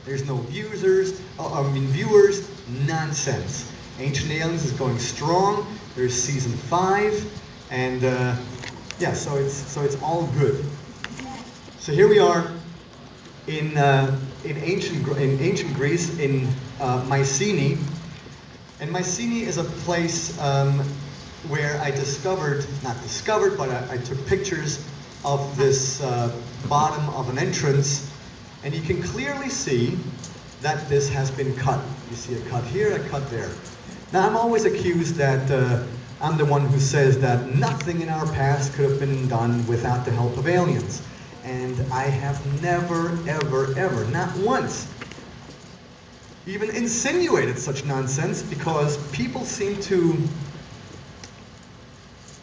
There's no viewers, nonsense. Ancient Aliens is going strong. There's season 5, and yeah, so it's all good. So here we are in ancient Greece, in Mycenae, and Mycenae is a place where I not discovered, but I took pictures of this bottom of an entrance, and you can clearly see that this has been cut. You see a cut here, a cut there. Now I'm always accused that I'm the one who says that nothing in our past could have been done without the help of aliens. And I have never, ever, ever, not once, even insinuated such nonsense, because people seem to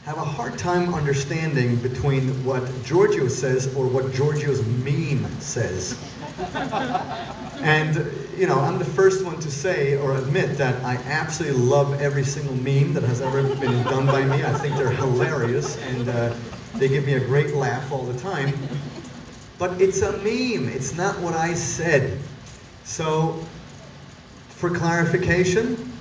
have a hard time understanding between what Giorgio says or what Giorgio's meme says. And, you know, I'm the first one to say or admit that I absolutely love every single meme that has ever been done by me. I think they're hilarious, and they give me a great laugh all the time. But it's a meme, it's not what I said. So, for clarification,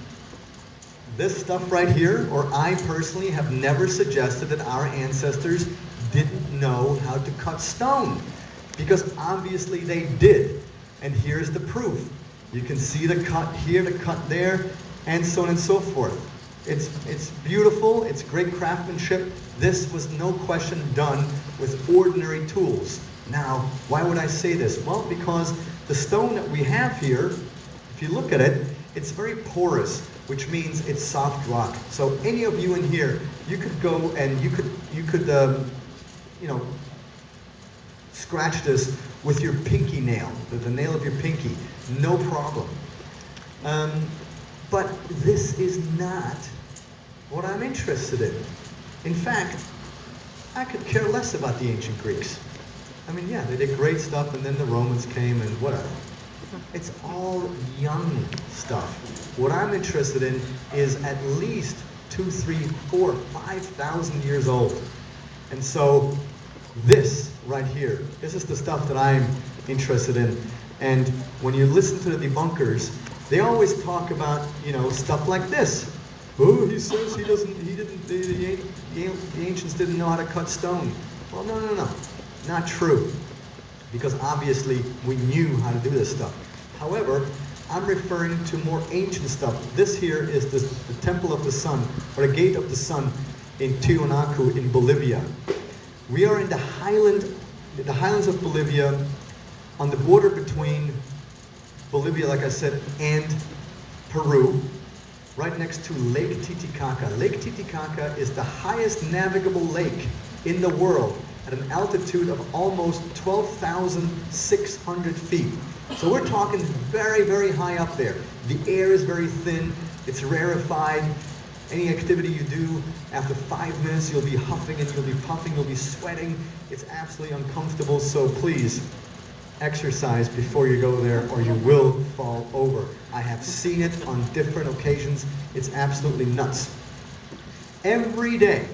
this stuff right here, or I personally have never suggested that our ancestors didn't know how to cut stone, because obviously they did. And here's the proof. You can see the cut here, the cut there, and so on and so forth. It's beautiful, it's great craftsmanship. This was no question done with ordinary tools. Now, why would I say this? Well, because the stone that we have here, if you look at it, it's very porous, which means it's soft rock. So any of you in here, you could go and you could you know, scratch this with your pinky nail, the nail of your pinky, no problem. But this is not what I'm interested in. In fact, I could care less about the ancient Greeks. I mean, yeah, they did great stuff, and then the Romans came and whatever. It's all young stuff. What I'm interested in is at least 2, 3, 4, 5,000 years old. And so this right here, this is the stuff that I'm interested in. And when you listen to the debunkers, they always talk about, you know, stuff like this. Oh, he says the ancients didn't know how to cut stone. Well, no, not true. Because obviously we knew how to do this stuff. However, I'm referring to more ancient stuff. This here is the Temple of the Sun, or the Gate of the Sun in Tiwanaku in Bolivia. We are in the highlands of Bolivia, on the border between Bolivia, like I said, and Peru, right next to Lake Titicaca. Lake Titicaca is the highest navigable lake in the world, at an altitude of almost 12,600 feet. So we're talking very, very high up there. The air is very thin, it's rarefied. Any activity you do, after 5 minutes, you'll be huffing and you'll be puffing, you'll be sweating. It's absolutely uncomfortable, so please exercise before you go there or you will fall over. I have seen it on different occasions. It's absolutely nuts. Every day,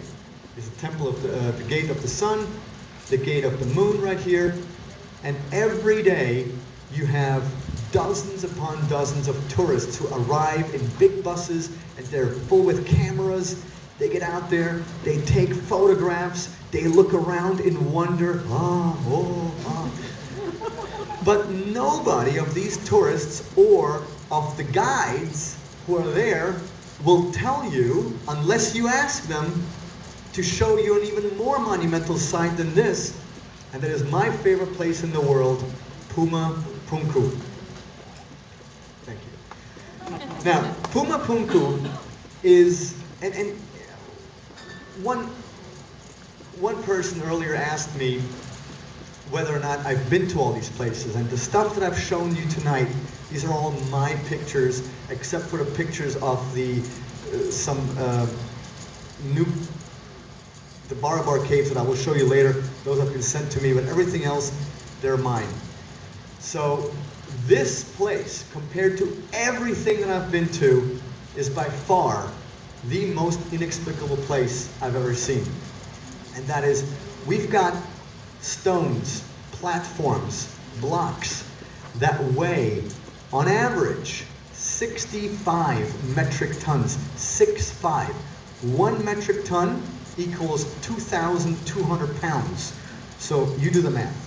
is the temple of the Gate of the Sun, the Gate of the Moon right here, and every day you have dozens upon dozens of tourists who arrive in big buses, and they're full with cameras. They get out there, they take photographs, they look around in wonder, But nobody of these tourists or of the guides who are there will tell you, unless you ask them, to show you an even more monumental site than this, and that is my favorite place in the world, Pumapunku. Thank you. Now, Pumapunku is, and one person earlier asked me whether or not I've been to all these places, and the stuff that I've shown you tonight, these are all my pictures, except for the pictures of the Barabar caves that I will show you later. Those have been sent to me, but everything else, they're mine. So this place, compared to everything that I've been to, is by far the most inexplicable place I've ever seen. And that is, we've got stones, platforms, blocks that weigh, on average, 65 metric tons. 6-5. 1 metric ton equals 2,200 pounds. So you do the math.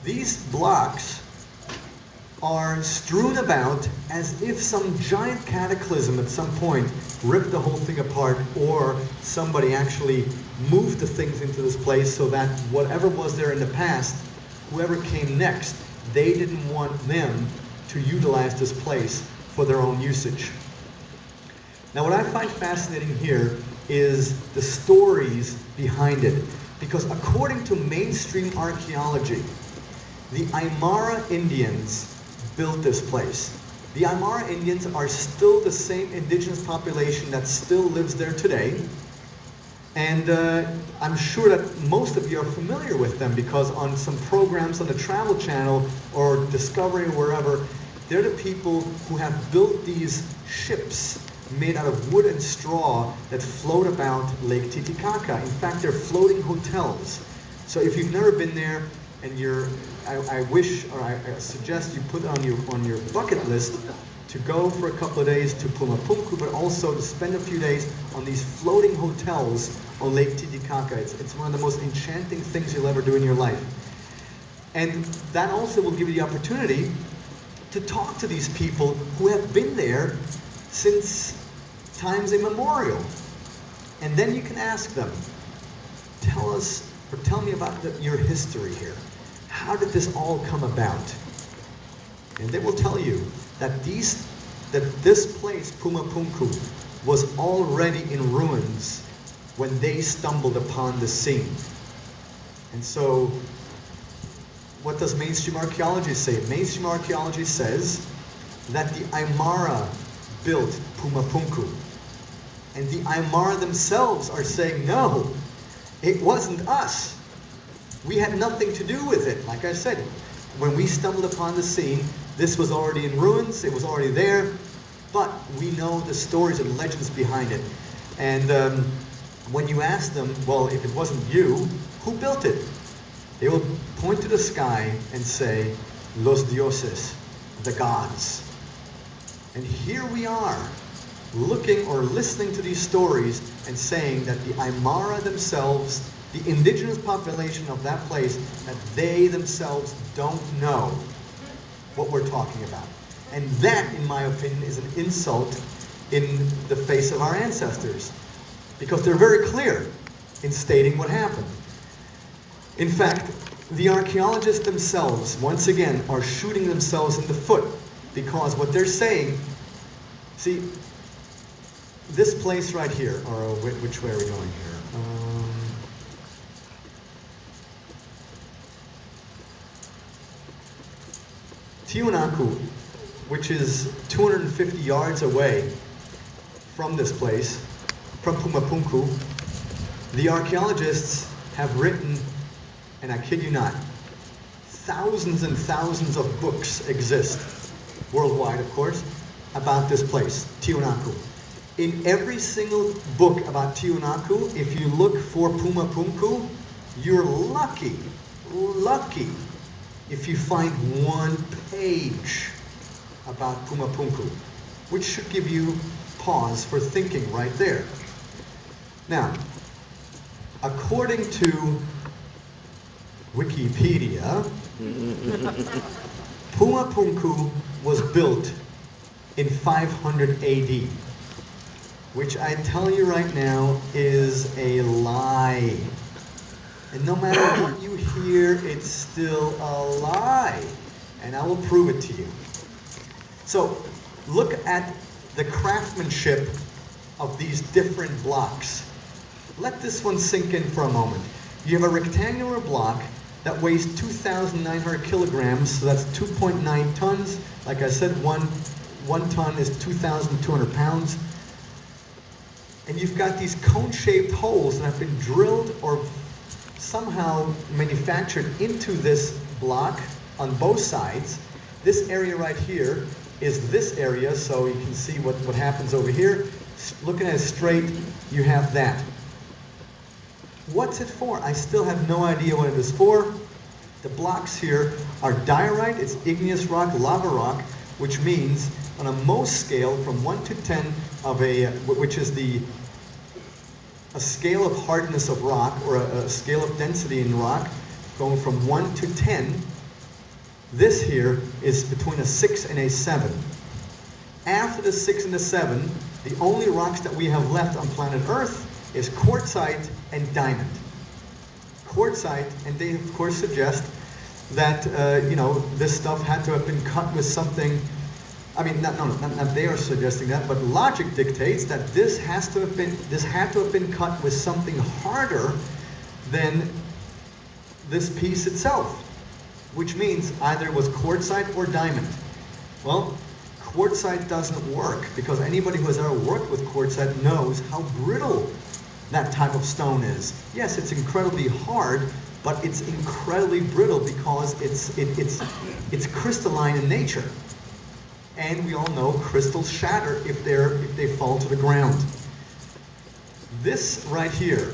These blocks are strewn about as if some giant cataclysm at some point ripped the whole thing apart, or somebody actually moved the things into this place so that whatever was there in the past, whoever came next, they didn't want them to utilize this place for their own usage. Now what I find fascinating here is the stories behind it, because according to mainstream archaeology, the Aymara Indians built this place. The Aymara Indians are still the same indigenous population that still lives there today. And I'm sure that most of you are familiar with them, because on some programs on the Travel Channel or Discovery or wherever, they're the people who have built these ships made out of wood and straw that float about Lake Titicaca. In fact, they're floating hotels. So if you've never been there, and I wish, or I suggest you put it on your bucket list to go for a couple of days to Pumapunku, but also to spend a few days on these floating hotels on Lake Titicaca. It's one of the most enchanting things you'll ever do in your life. And that also will give you the opportunity to talk to these people who have been there since times immemorial. And then you can ask them, tell me about your history here. How did this all come about? And they will tell you that this place, Pumapunku, was already in ruins when they stumbled upon the scene. And so, what does mainstream archaeology say? Mainstream archaeology says that the Aymara built Pumapunku. And the Aymara themselves are saying, no, it wasn't us. We had nothing to do with it. Like I said, when we stumbled upon the scene, this was already in ruins, it was already there, but we know the stories and legends behind it. And when you ask them, well, if it wasn't you, who built it? They will point to the sky and say, Los dioses, the gods. And here we are, looking or listening to these stories and saying that the Aymara themselves, the indigenous population of that place, that they themselves don't know what we're talking about. And that, in my opinion, is an insult in the face of our ancestors, because they're very clear in stating what happened. In fact, the archaeologists themselves, once again, are shooting themselves in the foot, because what they're saying, see, this place right here, or which way are we going here? Tiwanaku, which is 250 yards away from this place, from Pumapunku, the archaeologists have written, and I kid you not, thousands and thousands of books exist, worldwide of course, about this place, Tiwanaku. In every single book about Tiwanaku, if you look for Pumapunku, you're lucky if you find one page about Pumapunku, which should give you pause for thinking right there. Now, according to Wikipedia, Pumapunku was built in 500 AD, which I tell you right now is a lie. And no matter what you hear, it's still a lie. And I will prove it to you. So, look at the craftsmanship of these different blocks. Let this one sink in for a moment. You have a rectangular block that weighs 2,900 kilograms, so that's 2.9 tons. Like I said, one ton is 2,200 pounds. And you've got these cone-shaped holes that have been drilled or somehow manufactured into this block on both sides. This area right here is this area, so you can see what happens over here. Looking at it straight, you have that. What's it for? I still have no idea what it is for. The blocks here are diorite, it's igneous rock, lava rock, which means on a Mohs scale from 1 to 10 of which is a scale of hardness of rock, or a scale of density in rock, going from 1 to 10, this here is between a 6 and a 7. After the 6 and the 7, the only rocks that we have left on planet Earth is quartzite and diamond. Quartzite, and they of course suggest that this stuff had to have been cut with something. I mean, not they are suggesting that, but logic dictates that this had to have been cut with something harder than this piece itself, which means either it was quartzite or diamond. Well, quartzite doesn't work, because anybody who has ever worked with quartzite knows how brittle that type of stone is. Yes, it's incredibly hard, but it's incredibly brittle because it's crystalline in nature. And we all know crystals shatter if they fall to the ground. This right here,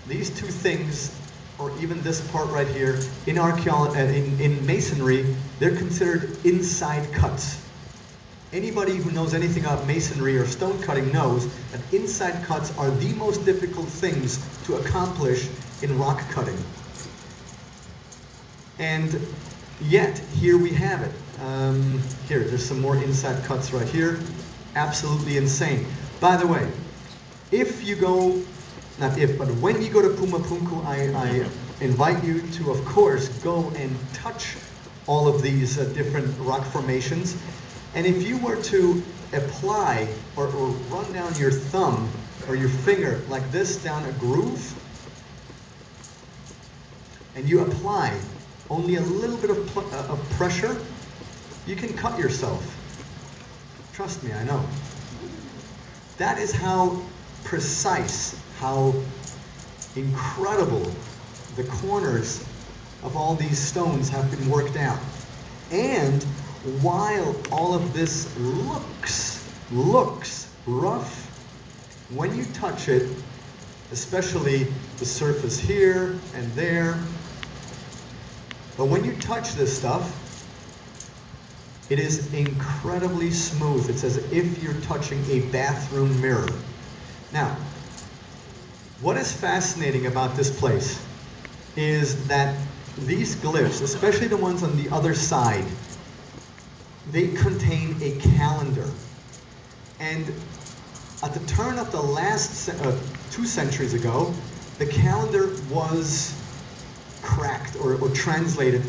these two things, or even this part right here, in archaeology, in masonry, they're considered inside cuts. Anybody who knows anything about masonry or stone cutting knows that inside cuts are the most difficult things to accomplish in rock cutting. And yet, here we have it. There's some more inside cuts right here. Absolutely insane. By the way, if you go, not if, but when you go to Pumapunku, I invite you to, of course, go and touch all of these different rock formations. And if you were to apply or run down your thumb or your finger like this down a groove, and you apply only a little bit of pressure, you can cut yourself. Trust me, I know. That is how precise, how incredible the corners of all these stones have been worked out. And while all of this looks rough, when you touch it, especially the surface here and there, but when you touch this stuff, it is incredibly smooth. It's as if you're touching a bathroom mirror. Now, what is fascinating about this place is that these glyphs, especially the ones on the other side, they contain a calendar. And at the turn of the last 2 centuries ago, the calendar was cracked or translated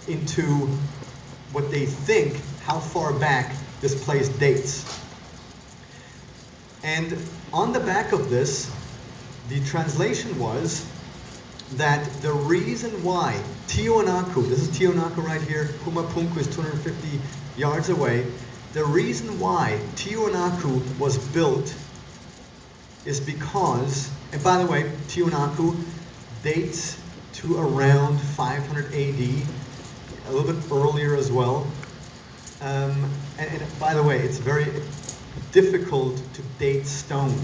into what they think how far back this place dates. And on the back of this, the translation was that the reason why Tiwanaku, this is Tiwanaku right here, Pumapunku is 250 yards away, the reason why Tiwanaku was built is because, and by the way, Tiwanaku dates to around 500 AD, a little bit earlier as well. And by the way, it's very difficult to date stone.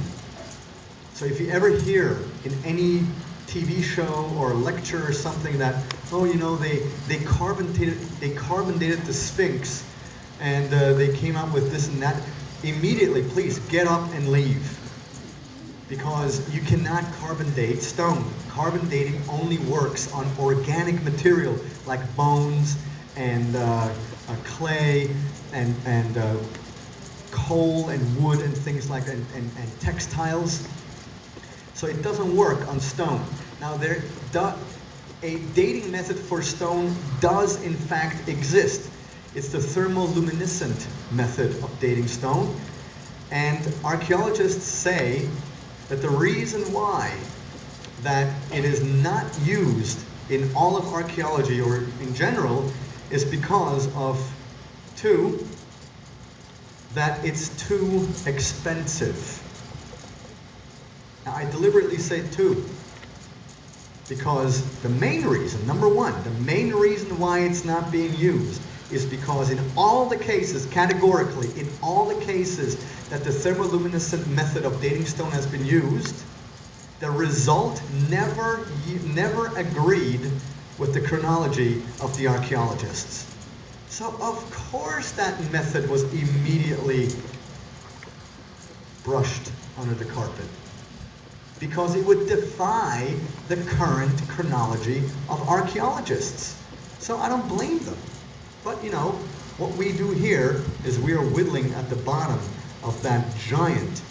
So if you ever hear in any TV show or lecture or something that, oh, you know, they carbon dated the Sphinx, and they came out with this and that, immediately, please get up and leave, because you cannot carbon date stone. Carbon dating only works on organic material like bones and clay and coal and wood and things like that, and textiles. So it doesn't work on stone. Now, a dating method for stone does in fact exist. It's the thermoluminescent method of dating stone. And archaeologists say that the reason why that it is not used in all of archaeology or in general is because of two, that it's too expensive. Now, I deliberately say two, because the main reason, number one, the main reason why it's not being used is because in all the cases, categorically, in all the cases that the thermoluminescent method of dating stone has been used, the result never agreed with the chronology of the archaeologists. So of course that method was immediately brushed under the carpet, because it would defy the current chronology of archaeologists. So I don't blame them. But you know, what we do here is we are whittling at the bottom of that giant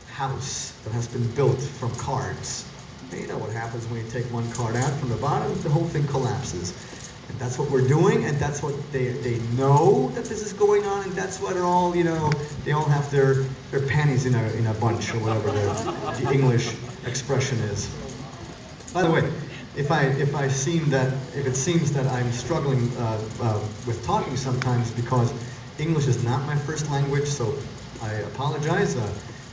house that has been built from cards. And you know what happens when you take one card out from the bottom, the whole thing collapses. And that's what we're doing, and that's what they know that this is going on, and that's why they're all, you know, they all have their panties in a bunch, or whatever the English expression is. By the way, if it seems that I'm struggling with talking sometimes because English is not my first language, so I apologize.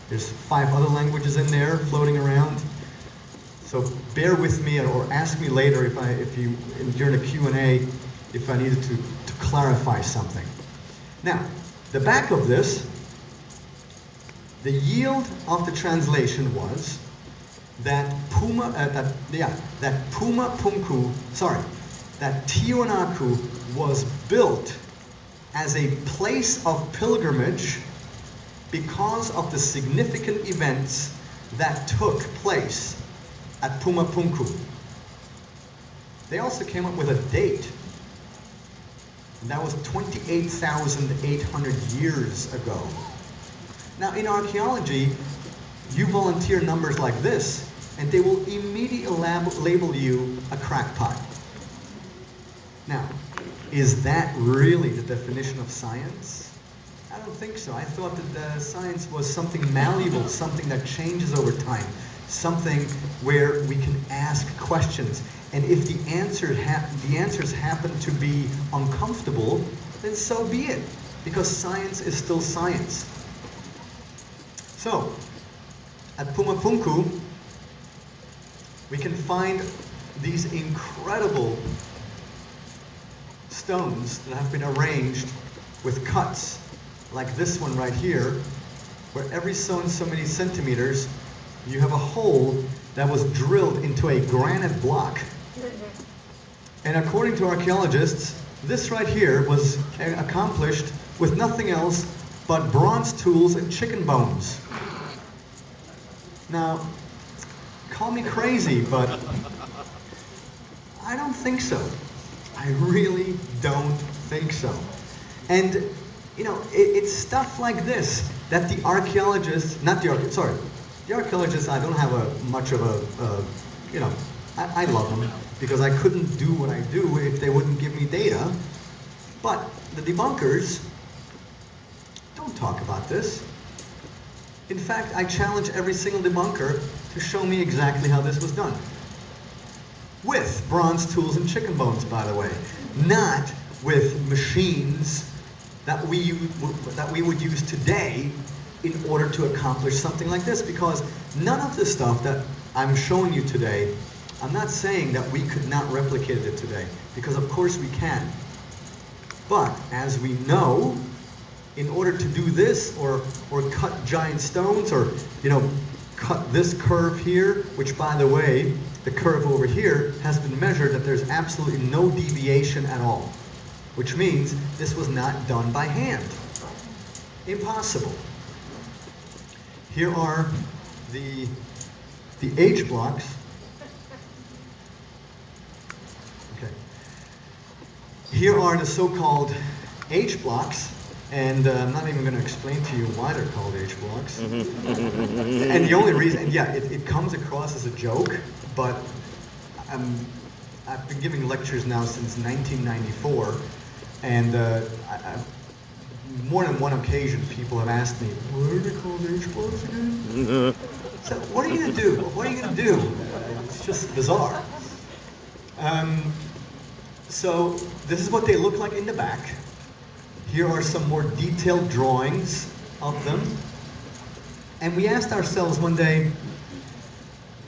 There's 5 other languages in there floating around. So bear with me, or ask me later during the Q&A if I needed to clarify something. Now, the back of this, the yield of the translation was that Tiwanaku was built as a place of pilgrimage because of the significant events that took place at Pumapunku. They also came up with a date, and that was 28,800 years ago. Now in archaeology, you volunteer numbers like this, and they will immediately label you a crackpot. Now, is that really the definition of science? I don't think so. I thought that science was something malleable, something that changes over time, something where we can ask questions. And if the answers happen to be uncomfortable, then so be it, because science is still science. So, at Pumapunku, we can find these incredible stones that have been arranged with cuts, like this one right here, where every so and so many centimeters, you have a hole that was drilled into a granite block. And according to archaeologists, this right here was accomplished with nothing else but bronze tools and chicken bones. Now, call me crazy, but I don't think so. I really don't think so. And, you know, it's stuff like this that the archaeologists, the archaeologists, I don't have much of a, you know, I love them because I couldn't do what I do if they wouldn't give me data. But the debunkers don't talk about this. In fact, I challenge every single debunker to show me exactly how this was done. With bronze tools and chicken bones, by the way. Not with machines that we would use today in order to accomplish something like this. Because none of the stuff that I'm showing you today, I'm not saying that we could not replicate it today. Because of course we can. But as we know, in order to do this, or cut giant stones, or, you know, cut this curve here, which by the way, the curve over here has been measured that there's absolutely no deviation at all, which means this was not done by hand. Impossible. Here are the H blocks. Okay. Here are the so-called H blocks. And I'm not even going to explain to you why they're called H blocks. And the only reason, and yeah, it comes across as a joke, but I've been giving lectures now since 1994, and more than one occasion people have asked me, why are they called H blocks again? So what are you going to do? What are you going to do? It's just bizarre. So this is what they look like in the back. Here are some more detailed drawings of them. And we asked ourselves one day,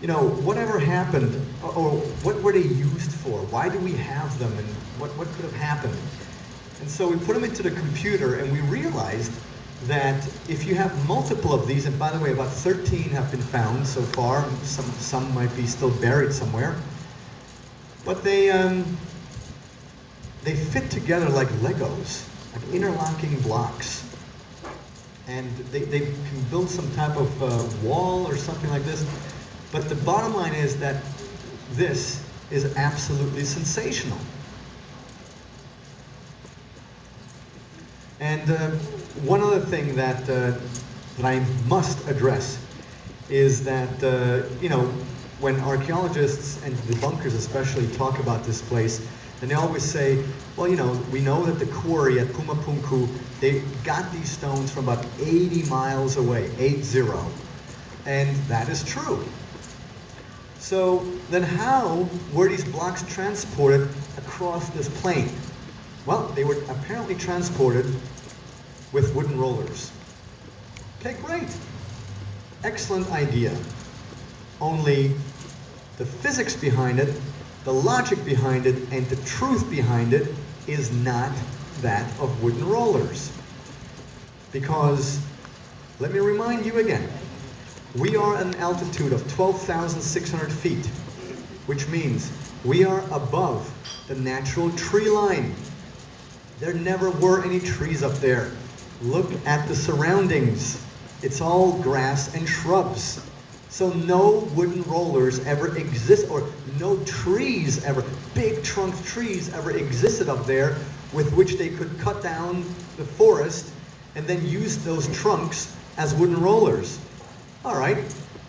you know, whatever happened, or what were they used for? Why do we have them, and what could have happened? And so we put them into the computer, and we realized that if you have multiple of these, and by the way, about 13 have been found so far, some might be still buried somewhere, But they fit together like Legos, like interlocking blocks. And they can build some type of wall or something like this. But the bottom line is that this is absolutely sensational. And one other thing that I must address is that, you know, when archaeologists and debunkers especially talk about this place, and they always say, well, you know, we know that the quarry at Pumapunku, they got these stones from about 80 miles away, 80. And that is true. So then how were these blocks transported across this plain? Well, they were apparently transported with wooden rollers. Okay, great. Excellent idea. Only the physics behind it, the logic behind it, and the truth behind it is not that of wooden rollers. Because, let me remind you again, we are at an altitude of 12,600 feet, which means we are above the natural tree line. There never were any trees up there. Look at the surroundings. It's all grass and shrubs. So no wooden rollers ever exist, or no trees ever, big trunk trees ever existed up there with which they could cut down the forest and then use those trunks as wooden rollers. All right,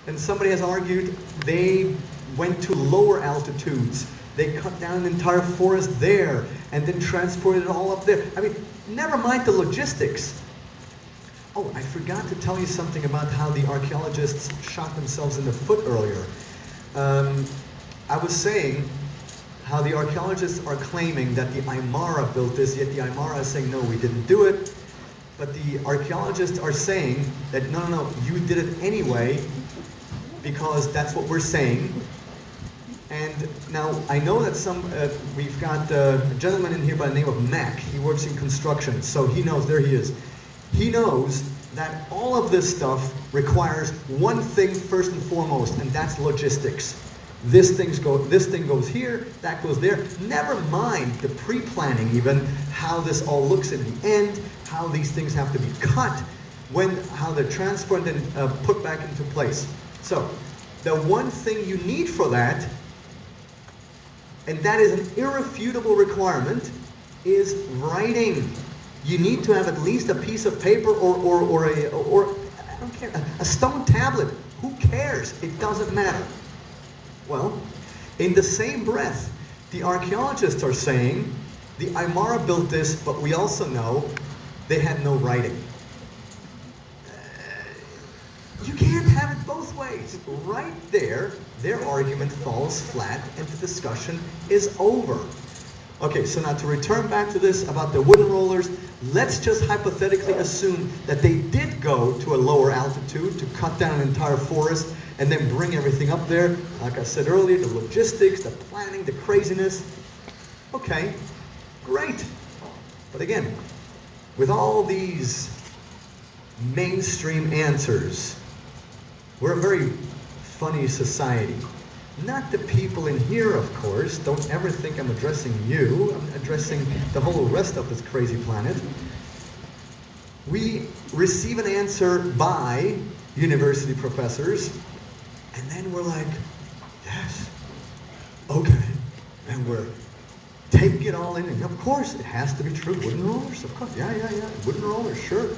and somebody has argued they went to lower altitudes. They cut down an entire forest there and then transported it all up there. I mean, never mind the logistics. Oh, I forgot to tell you something about how the archaeologists shot themselves in the foot earlier. I was saying how the archaeologists are claiming that the Aymara built this, yet the Aymara is saying, no, we didn't do it. But the archaeologists are saying that, no, you did it anyway, because that's what we're saying. And now, I know that we've got a gentleman in here by the name of Mac. He works in construction, so he knows, there he is. He knows that all of this stuff requires one thing first and foremost, and that's logistics. This thing goes here, that goes there. Never mind the pre-planning even, how this all looks in the end, how these things have to be cut, how they're transported and put back into place. So, the one thing you need for that, and that is an irrefutable requirement, is writing. You need to have at least a piece of paper or I don't care, a stone tablet. Who cares? It doesn't matter. Well, in the same breath, the archaeologists are saying the Aymara built this, but we also know they had no writing. You can't have it both ways. Right there, their argument falls flat and the discussion is over. Okay, so now to return back to this about the wooden rollers, let's just hypothetically assume that they did go to a lower altitude to cut down an entire forest and then bring everything up there. Like I said earlier, the logistics, the planning, the craziness. Okay, great. But again, with all these mainstream answers, we're a very funny society. Not the people in here, of course. Don't ever think I'm addressing you. I'm addressing the whole rest of this crazy planet. We receive an answer by university professors, and then we're like, yes, okay. And we're taking it all in, and of course it has to be true. Wooden rollers, of course, yeah. Wooden rollers, sure.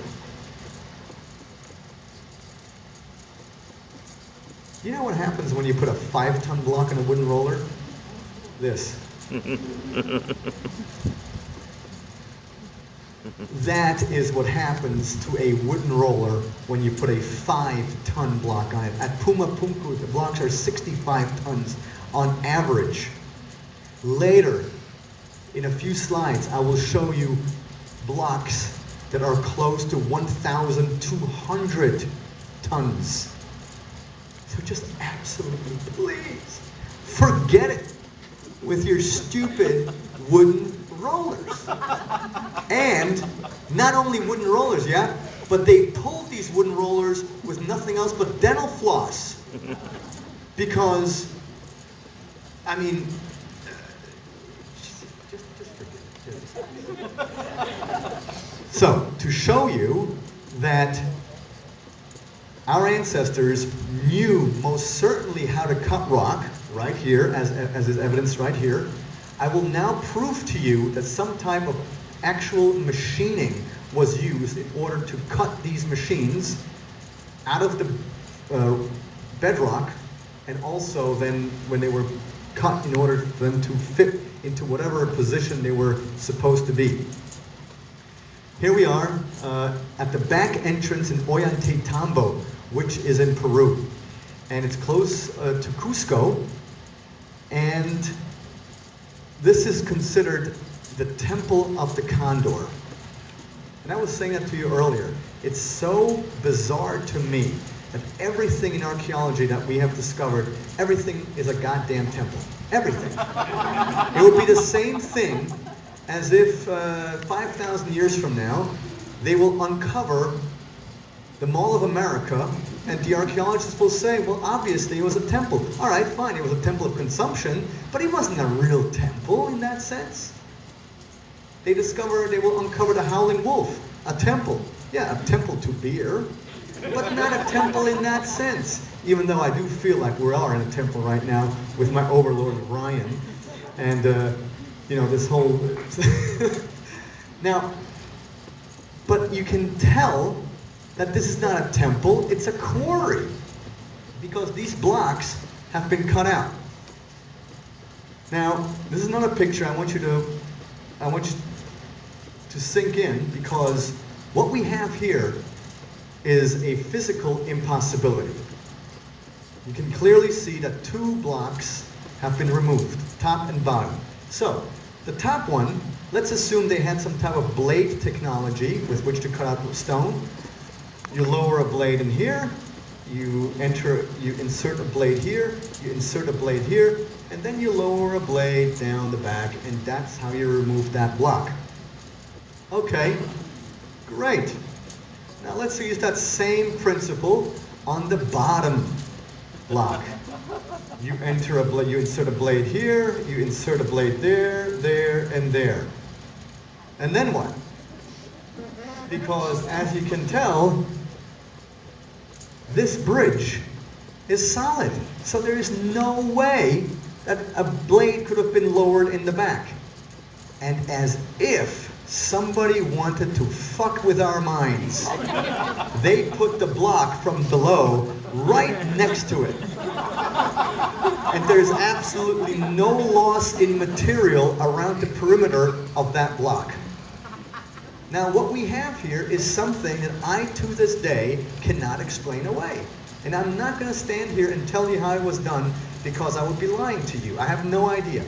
You know what happens when you put a 5-ton block on a wooden roller? This. That is what happens to a wooden roller when you put a 5-ton block on it. At Pumapunku, the blocks are 65 tons on average. Later, in a few slides, I will show you blocks that are close to 1,200 tons. So just absolutely, please, forget it with your stupid wooden rollers. And not only wooden rollers, yeah, but they pulled these wooden rollers with nothing else but dental floss. Because, I mean, So, to show you that our ancestors knew most certainly how to cut rock, right here, as is evidenced right here, I will now prove to you that some type of actual machining was used in order to cut these machines out of the bedrock, and also then when they were cut in order for them to fit into whatever position they were supposed to be. Here we are at the back entrance in Ollantaytambo, which is in Peru. And it's close to Cusco. And this is considered the Temple of the Condor. And I was saying that to you earlier. It's so bizarre to me that everything in archaeology that we have discovered, everything is a goddamn temple. Everything. It would be the same thing as if 5,000 years from now, they will uncover the Mall of America, and the archaeologists will say, well, obviously it was a temple. All right, fine, it was a temple of consumption, but it wasn't a real temple in that sense. They will uncover the Howling Wolf, a temple. Yeah, a temple to beer, but not a temple in that sense. Even though I do feel like we are in a temple right now with my overlord Ryan, and you know, this whole now, but you can tell that this is not a temple, it's a quarry, because these blocks have been cut out. Now, this is another picture I want you to sink in, because what we have here is a physical impossibility. You can clearly see that 2 blocks have been removed, top and bottom. So, the top one, let's assume they had some type of blade technology with which to cut out the stone. You lower a blade in here, you insert a blade here, you insert a blade here, and then you lower a blade down the back, and that's how you remove that block. Okay, great. Now let's use that same principle on the bottom block. You insert a blade here, you insert a blade there, there, and there. And then what? Because as you can tell, this bridge is solid. So there is no way that a blade could have been lowered in the back. And as if somebody wanted to fuck with our minds, they put the block from below right next to it. And there's absolutely no loss in material around the perimeter of that block. Now what we have here is something that I to this day cannot explain away. And I'm not going to stand here and tell you how it was done, because I would be lying to you. I have no idea.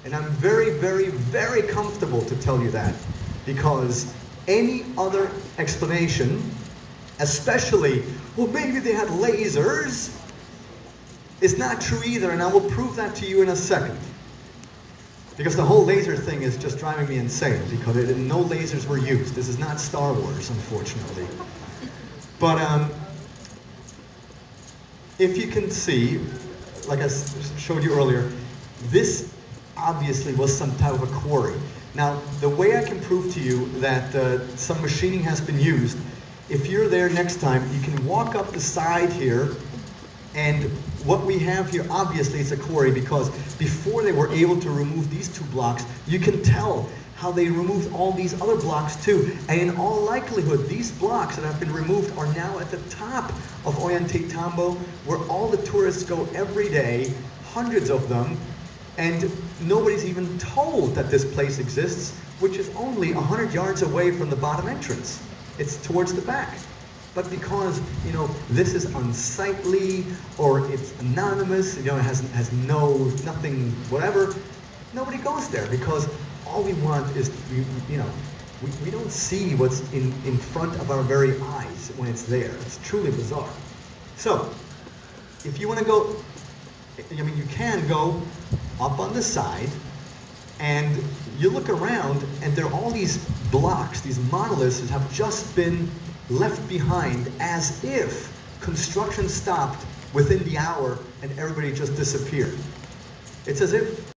And I'm very, very, very comfortable to tell you that, because any other explanation, especially, well, maybe they had lasers, is not true either, and I will prove that to you in a second. Because the whole laser thing is just driving me insane, because no lasers were used. This is not Star Wars, unfortunately. But if you can see, like I showed you earlier, this obviously was some type of a quarry. Now, the way I can prove to you that some machining has been used, if you're there next time, you can walk up the side here, and what we have here, obviously, is a quarry, because before they were able to remove these 2 blocks, you can tell how they removed all these other blocks too. And in all likelihood, these blocks that have been removed are now at the top of Ollantaytambo, where all the tourists go every day, hundreds of them, and nobody's even told that this place exists, which is only 100 yards away from the bottom entrance. It's towards the back. But because, you know, this is unsightly, or it's anonymous, you know, it has nothing, whatever, nobody goes there, because all we want is, you know, we don't see what's in front of our very eyes when it's there. It's truly bizarre. So, if you want to go, I mean, you can go up on the side, and you look around, and there are all these blocks, these monoliths that have just been left behind, as if construction stopped within the hour and everybody just disappeared. It's as if